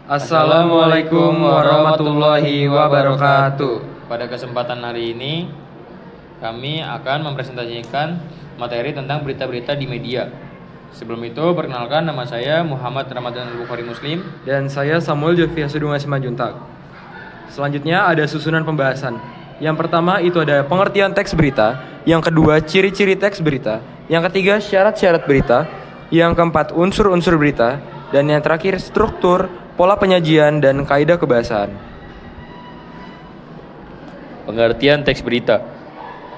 Assalamualaikum warahmatullahi wabarakatuh. Pada kesempatan hari ini kami akan mempresentasikan materi tentang berita-berita di media. Sebelum itu, perkenalkan, nama saya Muhammad Ramadan Al-Bukhari Muslim. Dan saya Samuel Jovias Sudunga Simanjuntak. Selanjutnya ada susunan pembahasan. Yang pertama itu ada pengertian teks berita. Yang kedua, ciri-ciri teks berita. Yang ketiga, syarat-syarat berita. Yang keempat, unsur-unsur berita. Dan yang terakhir, struktur, pola penyajian, dan kaidah kebahasaan. Pengertian teks berita.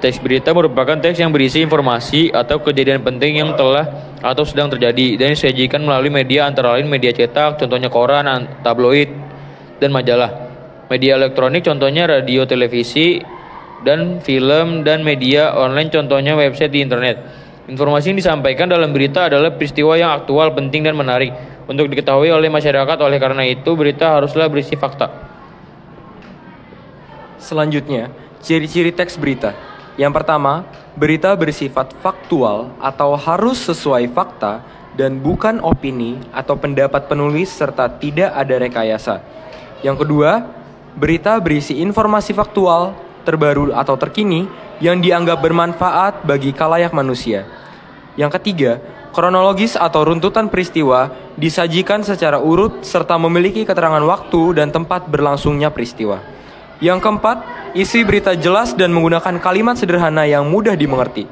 Teks berita merupakan teks yang berisi informasi atau kejadian penting yang telah atau sedang terjadi dan disajikan melalui media antara lain media cetak, contohnya koran, tabloid, dan majalah. Media elektronik contohnya radio, televisi, dan film, dan media online contohnya website di internet. Informasi yang disampaikan dalam berita adalah peristiwa yang aktual, penting, dan menarik untuk diketahui oleh masyarakat. Oleh karena itu, berita haruslah berisi fakta. Selanjutnya, ciri-ciri teks berita. Yang pertama, berita bersifat faktual atau harus sesuai fakta dan bukan opini atau pendapat penulis serta tidak ada rekayasa. Yang kedua, berita berisi informasi faktual, terbaru atau terkini yang dianggap bermanfaat bagi khalayak manusia. Yang ketiga, kronologis atau runtutan peristiwa disajikan secara urut serta memiliki keterangan waktu dan tempat berlangsungnya peristiwa. Yang keempat, isi berita jelas dan menggunakan kalimat sederhana yang mudah dimengerti.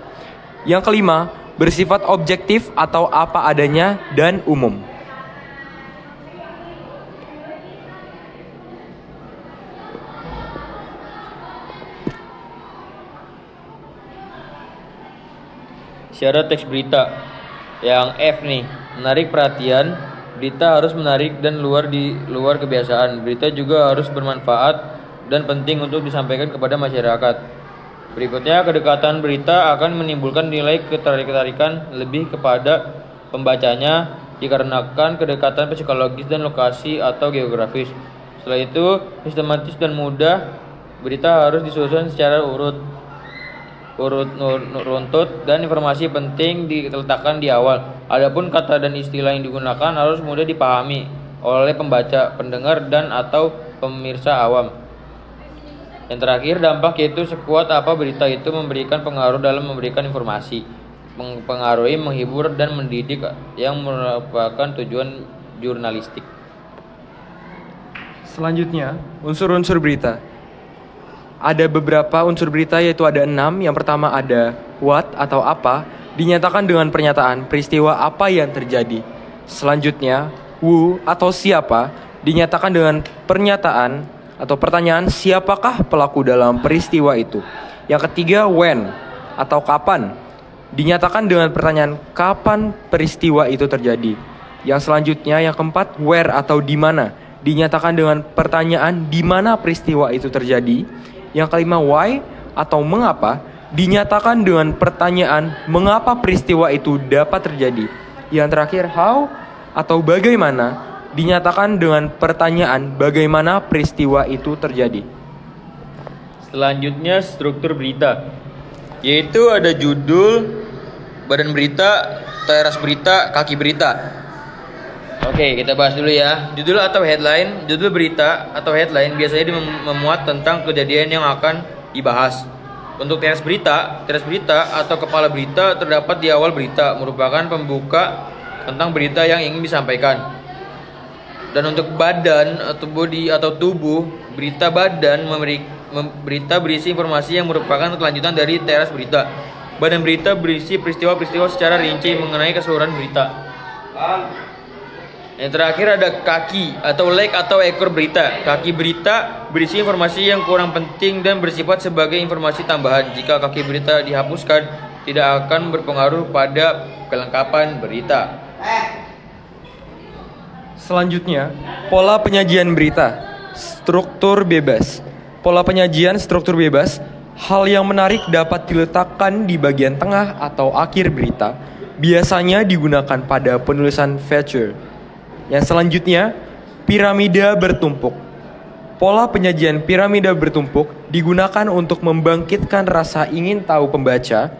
Yang kelima, bersifat objektif atau apa adanya dan umum. Syarat teks berita. Yang F nih, menarik perhatian. Berita harus menarik dan di luar kebiasaan. Berita juga harus bermanfaat dan penting untuk disampaikan kepada masyarakat. Berikutnya, kedekatan berita akan menimbulkan nilai ketertarikan lebih kepada pembacanya dikarenakan kedekatan psikologis dan lokasi atau geografis. Setelah itu, sistematis dan mudah. Berita harus disusun secara runtut dan informasi penting diletakkan di awal. Adapun kata dan istilah yang digunakan harus mudah dipahami oleh pembaca, pendengar, dan atau pemirsa awam. Yang terakhir, dampak, yaitu sekuat apa berita itu memberikan pengaruh dalam memberikan informasi, mempengaruhi, menghibur, dan mendidik yang merupakan tujuan jurnalistik. Selanjutnya, unsur-unsur berita. Ada beberapa unsur berita, yaitu ada 6. Yang pertama ada what atau apa, dinyatakan dengan pernyataan peristiwa apa yang terjadi. Selanjutnya, who atau siapa, dinyatakan dengan pernyataan atau pertanyaan siapakah pelaku dalam peristiwa itu. Yang ketiga, when atau kapan, dinyatakan dengan pertanyaan kapan peristiwa itu terjadi. Yang selanjutnya, yang keempat, where atau di mana, dinyatakan dengan pertanyaan di mana peristiwa itu terjadi. Yang kelima, why atau mengapa, dinyatakan dengan pertanyaan mengapa peristiwa itu dapat terjadi. Yang terakhir, how atau bagaimana, dinyatakan dengan pertanyaan bagaimana peristiwa itu terjadi. Selanjutnya, struktur berita, yaitu ada judul, badan berita, teras berita, kaki berita. Oke, kita bahas dulu ya. Judul atau headline. Judul berita atau headline biasanya memuat tentang kejadian yang akan dibahas. Untuk teras berita atau kepala berita terdapat di awal berita, merupakan pembuka tentang berita yang ingin disampaikan. Dan untuk badan atau body atau tubuh berita, badan berita berisi informasi yang merupakan kelanjutan dari teras berita. Badan berita berisi peristiwa-peristiwa secara rinci mengenai keseluruhan berita. Yang terakhir ada kaki atau leg atau ekor berita. Kaki berita berisi informasi yang kurang penting dan bersifat sebagai informasi tambahan. Jika kaki berita dihapuskan, tidak akan berpengaruh pada kelengkapan berita. Selanjutnya, pola penyajian berita. Struktur bebas. Pola penyajian struktur bebas. Hal yang menarik dapat diletakkan di bagian tengah atau akhir berita. Biasanya digunakan pada penulisan feature. Yang selanjutnya, piramida bertumpuk. Pola penyajian piramida bertumpuk digunakan untuk membangkitkan rasa ingin tahu pembaca.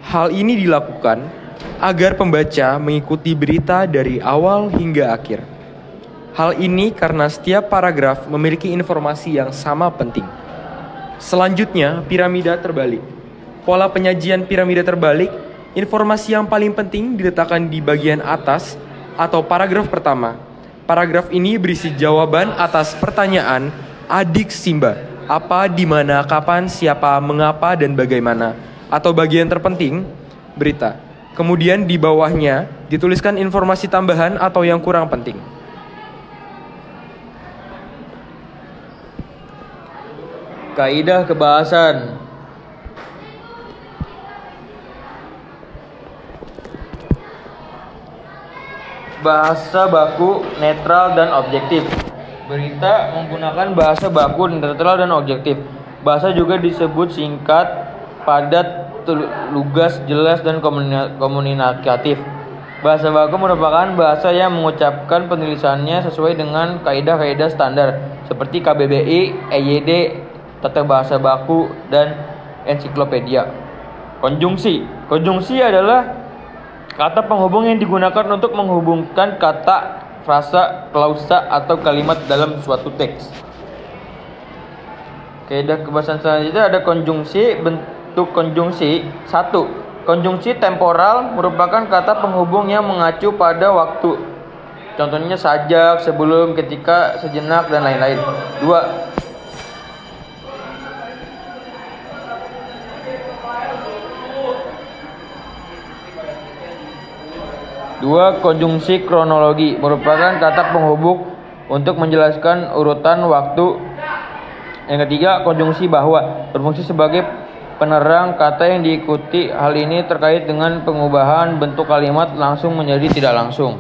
Hal ini dilakukan agar pembaca mengikuti berita dari awal hingga akhir. Hal ini karena setiap paragraf memiliki informasi yang sama penting. Selanjutnya, piramida terbalik. Pola penyajian piramida terbalik, informasi yang paling penting diletakkan di bagian atas atau paragraf pertama. Paragraf ini berisi jawaban atas pertanyaan adik Simba. Apa, di mana, kapan, siapa, mengapa, dan bagaimana. Atau bagian terpenting, berita. Kemudian di bawahnya dituliskan informasi tambahan atau yang kurang penting. Kaidah kebahasan. Bahasa baku netral dan objektif. Berita menggunakan bahasa baku netral dan objektif. Bahasa juga disebut singkat, padat, lugas, jelas, dan komunikatif. Bahasa baku merupakan bahasa yang mengucapkan penulisannya sesuai dengan kaidah-kaidah standar seperti KBBI, EYD, Tata Bahasa Baku, dan ensiklopedia. Konjungsi. Konjungsi adalah kata penghubung yang digunakan untuk menghubungkan kata, frasa, klausa, atau kalimat dalam suatu teks. Kaidah kebahasan selanjutnya ada konjungsi. Bentuk konjungsi. 1. Konjungsi temporal merupakan kata penghubung yang mengacu pada waktu. Contohnya sajak, sebelum, ketika, sejenak, dan lain-lain. 2. Konjungsi kronologi merupakan kata penghubung untuk menjelaskan urutan waktu. Yang ketiga, konjungsi bahwa berfungsi sebagai penerang kata yang diikuti. Hal ini terkait dengan pengubahan bentuk kalimat langsung menjadi tidak langsung.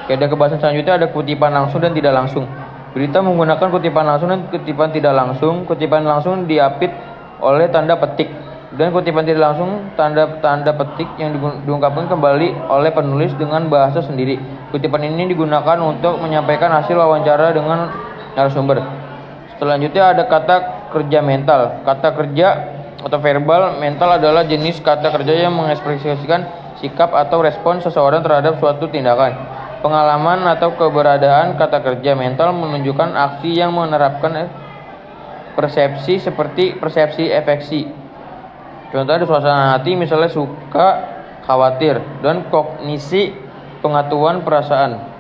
Kaidah kebahasan selanjutnya ada kutipan langsung dan tidak langsung. Berita menggunakan kutipan langsung dan kutipan tidak langsung. Kutipan langsung diapit oleh tanda petik, dan kutipan tidak langsung tanda petik yang diungkapkan kembali oleh penulis dengan bahasa sendiri. Kutipan ini digunakan untuk menyampaikan hasil wawancara dengan narasumber. Selanjutnya ada kata kerja mental. Kata kerja atau verbal mental adalah jenis kata kerja yang mengekspresikan sikap atau respons seseorang terhadap suatu tindakan. Pengalaman atau keberadaan kata kerja mental menunjukkan aksi yang menerapkan persepsi seperti persepsi efeksi. Contoh ada suasana hati, misalnya suka, khawatir, dan kognisi, pengetahuan perasaan.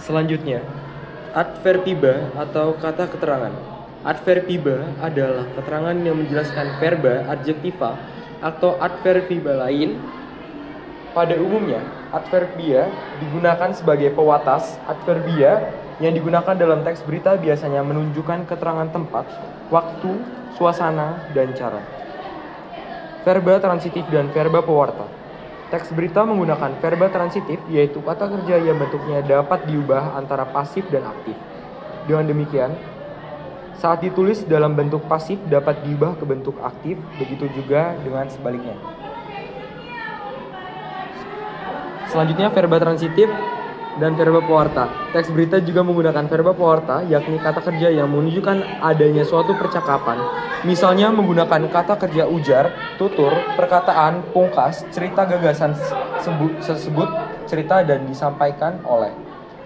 Selanjutnya, adverbiba atau kata keterangan. Adverbiba adalah keterangan yang menjelaskan verba, adjektiva, atau adverbiba lain. Pada umumnya, adverbia digunakan sebagai pewatas. Adverbia yang digunakan dalam teks berita biasanya menunjukkan keterangan tempat, waktu, suasana, dan cara. Verba transitif dan verba pewarta. Teks berita menggunakan verba transitif, yaitu kata kerja yang bentuknya dapat diubah antara pasif dan aktif. Dengan demikian, saat ditulis dalam bentuk pasif dapat diubah ke bentuk aktif, begitu juga dengan sebaliknya. Selanjutnya, verba transitif dan verba pewarta. Teks berita juga menggunakan verba pewarta, yakni kata kerja yang menunjukkan adanya suatu percakapan. Misalnya menggunakan kata kerja ujar, tutur, perkataan, pungkas, cerita gagasan tersebut, cerita dan disampaikan oleh.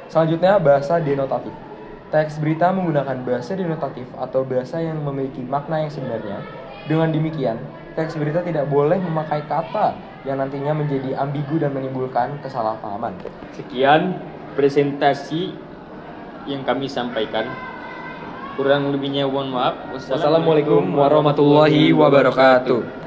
Selanjutnya, bahasa denotatif. Teks berita menggunakan bahasa denotatif atau bahasa yang memiliki makna yang sebenarnya. Dengan demikian, teks berita tidak boleh memakai kata yang nantinya menjadi ambigu dan menimbulkan kesalahpahaman. Sekian presentasi yang kami sampaikan. Kurang lebihnya mohon maaf. Wassalamualaikum warahmatullahi wabarakatuh.